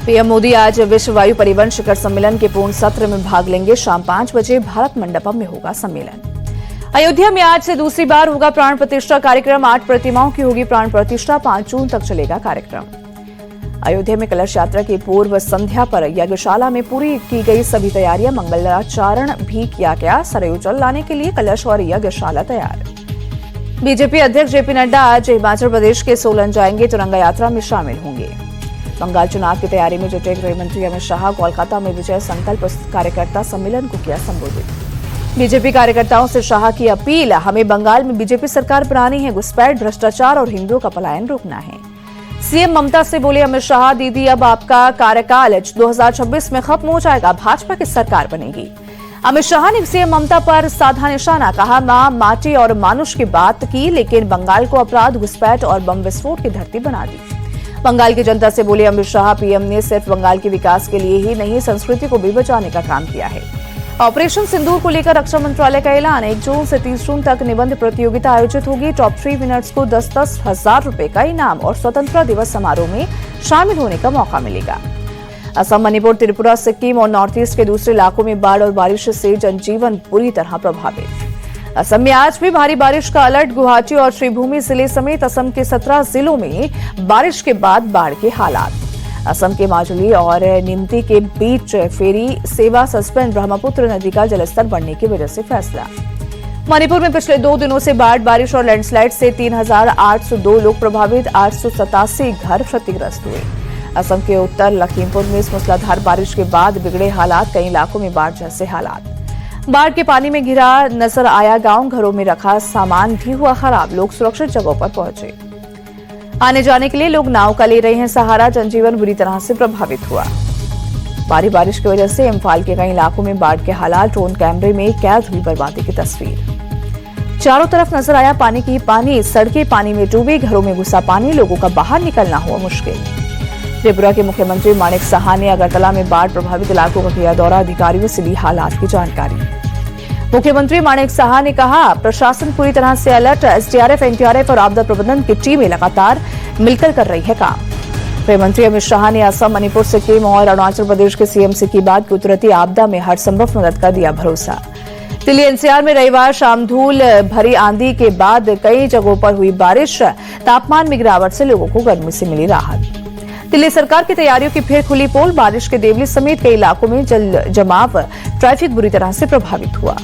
PM Modi आज विश्व वायु परिवहन शिखर सम्मेलन के पूर्ण सत्र में भाग लेंगे। शाम 5 बजे भारत मंडपम में होगा सम्मेलन। अयोध्या में आज से दूसरी बार होगा प्राण प्रतिष्ठा कार्यक्रम। 8 प्रतिमाओं की होगी प्राण प्रतिष्ठा। 5 जून तक चलेगा कार्यक्रम। अयोध्या में कलश यात्रा की पूर्व संध्या पर यज्ञशाला में पूरी की गई सभी तैयारियां। मंगलाचरण भी किया गया। सरयू जल लाने के लिए कलश और यज्ञशाला तैयार। बीजेपी अध्यक्ष जेपी नड्डा आज हिमाचल प्रदेश के सोलन जाएंगे। तिरंगा यात्रा में शामिल होंगे। बंगाल चुनाव की तैयारी में जुटे गृह मंत्री अमित शाह कोलकाता में विजय संकल्प कार्यकर्ता सम्मेलन को किया संबोधित। बीजेपी कार्यकर्ताओं से शाह की अपील, हमें बंगाल में बीजेपी सरकार बनानी है। घुसपैठ, भ्रष्टाचार और हिंदुओं का पलायन रोकना है। सीएम ममता से बोले अमित शाह, दीदी अब आपका कार्यकाल 2026 में खत्म हो जाएगा, भाजपा की सरकार बनेगी। अमित शाह ने सीएम ममता पर साधा निशाना, कहा मां, माटी और मानुष की बात की, लेकिन बंगाल को अपराध, घुसपैठ और बम विस्फोट की धरती बना दी। बंगाल की जनता से बोले अमित शाह, पीएम ने सिर्फ बंगाल के विकास के लिए ही नहीं, संस्कृति को भी बचाने का काम किया है। ऑपरेशन सिंदूर को लेकर रक्षा मंत्रालय का ऐलान, 1 जून से 30 जून तक निबंध प्रतियोगिता आयोजित होगी। टॉप 3 विनर्स को 10-10 हजार रुपए का इनाम और स्वतंत्रता दिवस समारोह में शामिल होने का मौका मिलेगा। असम, मणिपुर, त्रिपुरा, सिक्किम और नॉर्थ ईस्ट के दूसरे इलाकों में बाढ़ और बारिश से जनजीवन बुरी तरह प्रभावित। असम में आज भी भारी बारिश का अलर्ट। गुवाहाटी और श्रीभूमि जिले समेत असम के 17 जिलों में बारिश के बाद बाढ़ के हालात। असम के माजुली और निमती के बीच फेरी सेवा सस्पेंड। ब्रह्मपुत्र नदी का जलस्तर बढ़ने की वजह से फैसला। मणिपुर में पिछले 2 दिनों से बाढ़, बारिश और लैंडस्लाइड से 3,802 लोग प्रभावित। 887 घर क्षतिग्रस्त हुए। असम के उत्तर लखीमपुर में इस मूसलाधार बारिश के बाद बिगड़े हालात। कई इलाकों में बाढ़ जैसे हालात। बाढ़ के पानी में घिरा नजर आया गांव। घरों में रखा सामान भी हुआ खराब। लोग सुरक्षित जगहों पर पहुंचे। आने जाने के लिए लोग नाव का ले रहे हैं सहारा। जनजीवन बुरी तरह से प्रभावित हुआ। भारी बारिश की वजह से इम्फाल के कई इलाकों में बाढ़ के हालात। ड्रोन कैमरे में कैद हुई बर्बादी की तस्वीर। चारों तरफ नजर आया पानी की पानी। सड़कें पानी में डूबी। घरों में घुसा पानी। लोगों का बाहर निकलना हुआ मुश्किल। त्रिपुरा के मुख्यमंत्री माणिक साहा ने अगरतला में बाढ़ प्रभावित इलाकों का किया दौरा। अधिकारियों से ली हालात की जानकारी। मुख्यमंत्री माणिक साहा ने कहा, प्रशासन पूरी तरह से अलर्ट। एसडीआरएफ, एनडीआरएफ और आपदा प्रबंधन की टीमें लगातार मिलकर कर रही है काम। गृह मंत्री अमित शाह ने असम, मणिपुर, सिक्किम और अरुणाचल प्रदेश के सीएम से की बात। कुदरती आपदा में हर संभव मदद का दिया भरोसा। दिल्ली एनसीआर में रविवार शाम धूल भरी आंधी के बाद कई जगहों पर हुई बारिश। तापमान में गिरावट से लोगों को गर्मी से मिली राहत। दिल्ली सरकार की तैयारियों की फिर खुली पोल। बारिश के देवली समेत कई इलाकों में जल जमाव। ट्रैफिक बुरी तरह से प्रभावित हुआ।